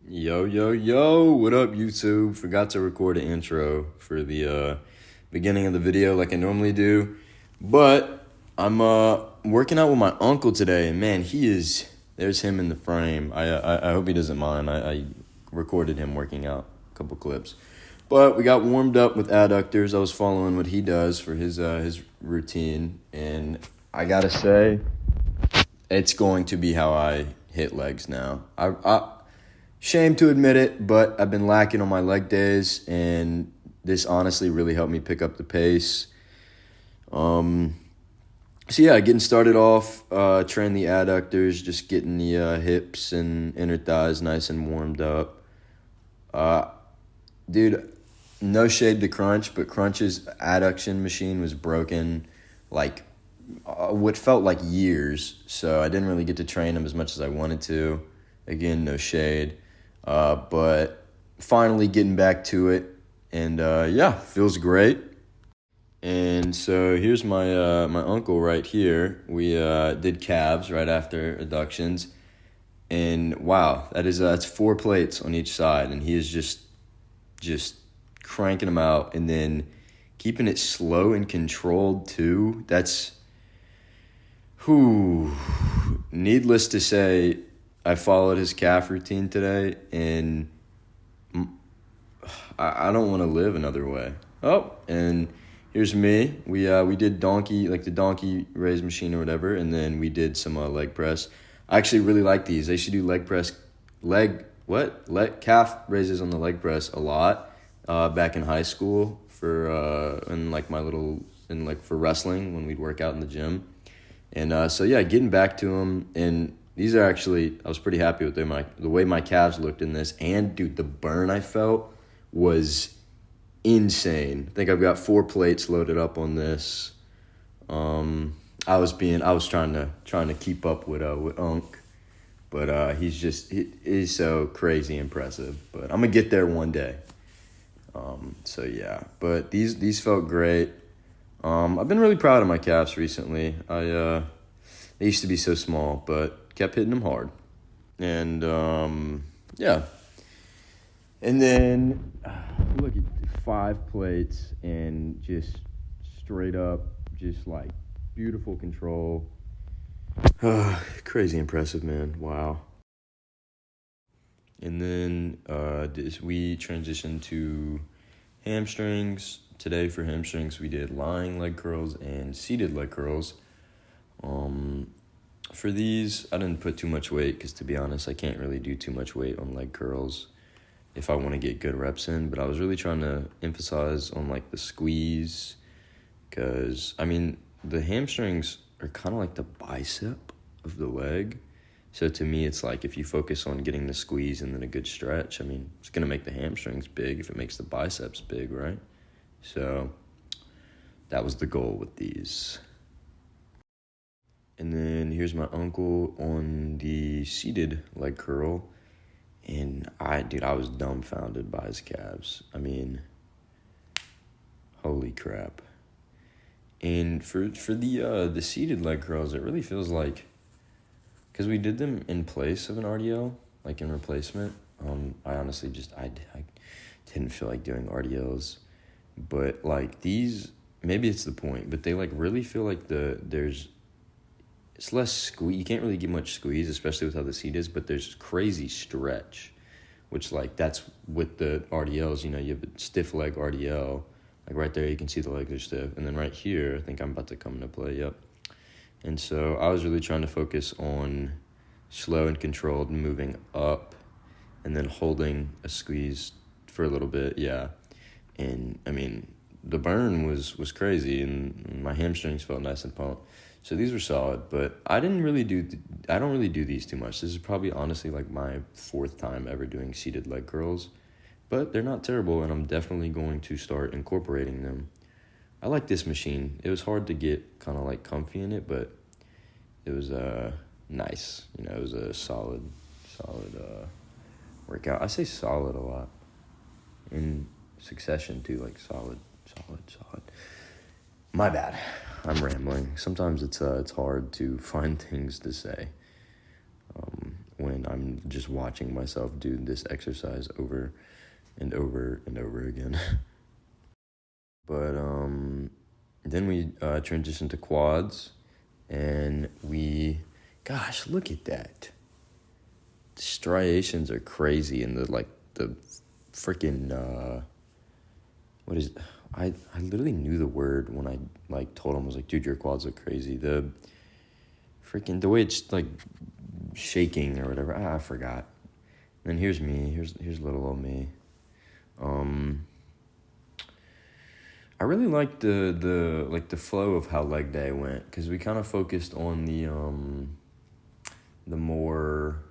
Yo, yo, yo, what up, YouTube? Forgot to record an intro for the beginning of the video like I normally do. But I'm working out with my uncle today, and man, there's him in the frame. I hope he doesn't mind. I recorded him working out a couple clips. But we got warmed up with adductors. I was following what he does for his routine, and I gotta say, it's going to be how I hit legs now. Shame to admit it, but I've been lacking on my leg days, and this honestly really helped me pick up the pace. So yeah, getting started off, training the adductors, just getting the hips and inner thighs nice and warmed up. Dude, no shade to Crunch, but Crunch's adduction machine was broken like what felt like years, so I didn't really get to train him as much as I wanted to. Again, no shade. But finally getting back to it, and yeah, feels great. And so here's my uncle right here. We did calves right after adductions, and wow, that's 4 plates on each side, and he is just cranking them out, and then keeping it slow and controlled too. That's whew. Needless to say, I followed his calf routine today, and I don't want to live another way. Oh, and here's me. We did the donkey raise machine or whatever, and then we did some leg press. I actually really like these. I used to do calf raises on the leg press a lot back in high school for for wrestling when we'd work out in the gym. And so yeah, getting back to them, and these are actually, I was pretty happy with them. The way my calves looked in this, and dude, the burn I felt was insane. I think I've got 4 plates loaded up on this. I was trying to keep up with Unk, but he's so crazy impressive. But I'm gonna get there one day. So yeah, but these felt great. I've been really proud of my calves recently. They used to be so small, but kept hitting them hard. And yeah. And then look at 5 plates and just straight up, just like beautiful control. Crazy impressive, man. Wow. And then we transitioned to hamstrings. Today for hamstrings, we did lying leg curls and seated leg curls. For these, I didn't put too much weight because, to be honest, I can't really do too much weight on leg curls if I want to get good reps in. But I was really trying to emphasize on like the squeeze, because I mean the hamstrings are kind of like the bicep of the leg. So to me, it's like if you focus on getting the squeeze and then a good stretch, I mean, it's gonna make the hamstrings big if it makes the biceps big, right? So that was the goal with these. And then here's my uncle on the seated leg curl. And I was dumbfounded by his calves. I mean, holy crap. And for the seated leg curls, it really feels like, because we did them in place of an RDL, like in replacement. I honestly I didn't feel like doing RDLs. But like these, maybe it's the point, but they like really feel like it's less squeeze. You can't really get much squeeze, especially with how the seat is, but there's crazy stretch, which like that's with the RDLs, you have a stiff leg RDL, like right there you can see the legs are stiff, and then right here, I think I'm about to come into play, yep. And so I was really trying to focus on slow and controlled moving up, and then holding a squeeze for a little bit, yeah. And I mean, the burn was crazy, and my hamstrings felt nice and pumped. So these were solid, but I don't really do these too much. This is probably honestly like my 4th time ever doing seated leg curls, but they're not terrible, and I'm definitely going to start incorporating them. I like this machine. It was hard to get kind of like comfy in it, but it was nice. It was a solid workout. I say solid a lot in succession too, like solid. My bad. I'm rambling. Sometimes it's hard to find things to say when and I'm just watching myself do this exercise over and over and over again. But then we transitioned to quads, and gosh, look at that. The striations are crazy, and the freaking what is it? I literally knew the word when I told him. I was like, dude, your quads look crazy. The way it's like shaking or whatever. I forgot. And then here's me. Here's little old me. I really liked the flow of how leg day went, because we kind of focused on the more,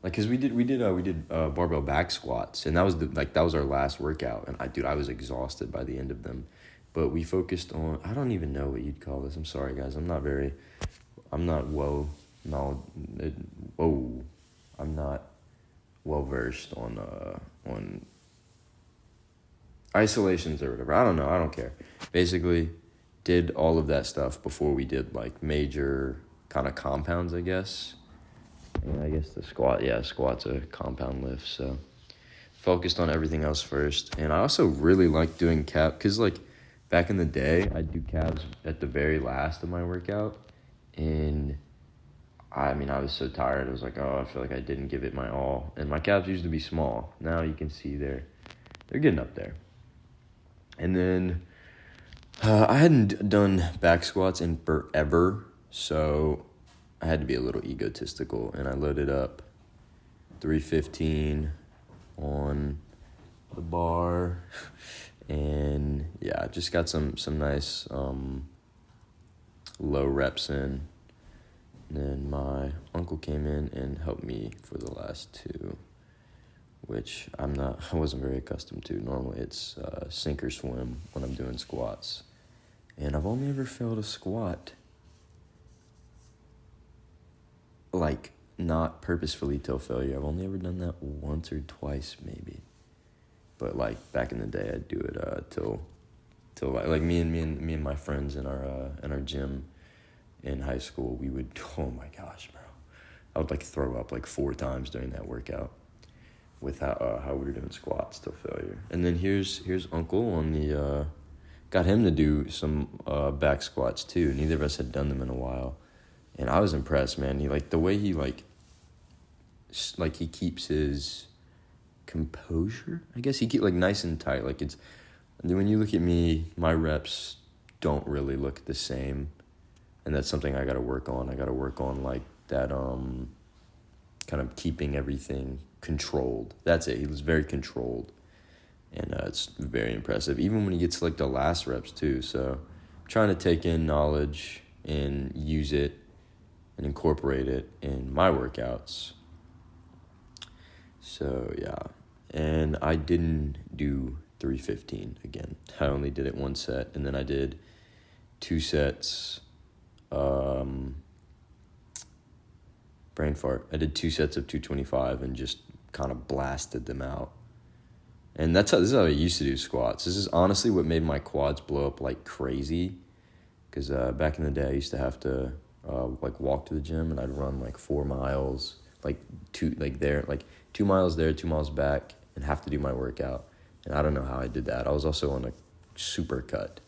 like, cause we did barbell back squats, and that was our last workout, and I was exhausted by the end of them, but we focused on, I don't even know what you'd call this. I'm sorry guys, I'm not well versed on isolations or whatever. I don't know. I don't care. Basically, did all of that stuff before we did like major kind of compounds, I guess. And I guess the squat's a compound lift. So focused on everything else first. And I also really like doing calf, because like back in the day, I'd do calves at the very last of my workout. And I was so tired. I was like, oh, I feel like I didn't give it my all. And my calves used to be small. Now you can see they're getting up there. And then I hadn't done back squats in forever, so I had to be a little egotistical, and I loaded up 315 on the bar, and yeah, just got some nice low reps in. And then my uncle came in and helped me for the last two, which I wasn't very accustomed to. Normally it's sink or swim when I'm doing squats. And I've only ever failed a squat, like, not purposefully till failure. I've only ever done that once or twice, maybe. But like back in the day, I'd do it till like me and my friends in our gym in high school. We would, oh my gosh, bro, I would like throw up like 4 times during that workout with how we were doing squats till failure. And then here's Uncle on the got him to do some back squats too. Neither of us had done them in a while, and I was impressed, man. He the way he he keeps his composure. I guess he keep nice and tight. It's when you look at me, my reps don't really look the same, and that's something I got to work on. I got to work on that kind of keeping everything controlled. That's it. He was very controlled, and it's very impressive, even when he gets the last reps too. So I'm trying to take in knowledge and use it and incorporate it in my workouts. So yeah, and I didn't do 315 again. I only did it 1 set, and then I did 2 sets. Brain fart. I did 2 sets of 225 and just kind of blasted them out. And this is how I used to do squats. This is honestly what made my quads blow up like crazy. Because back in the day, I used to have to walk to the gym, and I'd run 4 miles, 2 miles there, 2 miles back, and have to do my workout. And I don't know how I did that. I was also on a super cut,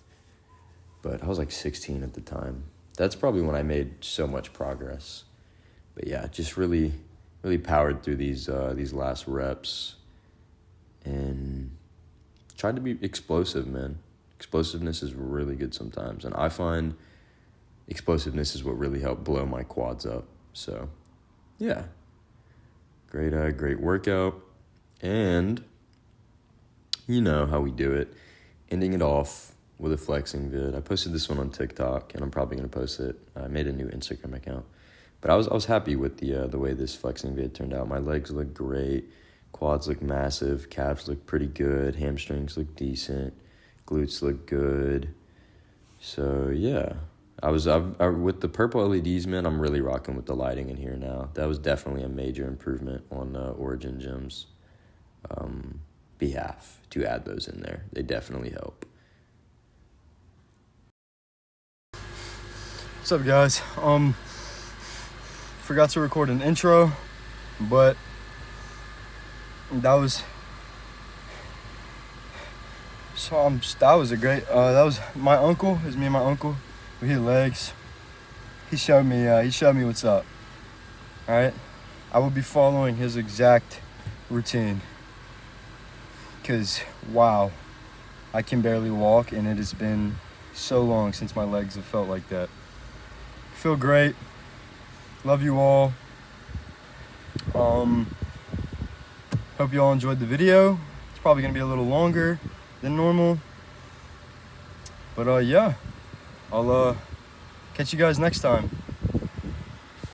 but I was 16 at the time. That's probably when I made so much progress. But yeah, just really, really powered through these last reps, and tried to be explosive, man. Explosiveness is really good sometimes, and I find explosiveness is what really helped blow my quads up. So yeah, great workout, and you know how we do it, ending it off with a flexing vid. I posted this one on TikTok, and I'm probably gonna post it. I made a new Instagram account, but I was happy with the way this flexing vid turned out. My legs look great, quads look massive, calves look pretty good, hamstrings look decent, glutes look good. So yeah, I with the purple LEDs, man. I'm really rocking with the lighting in here now. That was definitely a major improvement on Origin Gym's behalf to add those in there. They definitely help. What's up, guys? Forgot to record an intro, But that was that was a great. That was my uncle. It was me and my uncle. We hit legs. He showed me what's up. All right, I will be following his exact routine. Cause wow, I can barely walk, and it has been so long since my legs have felt like that. Feel great. Love you all. Hope you all enjoyed the video. It's probably gonna be a little longer than normal, but yeah, I'll catch you guys next time.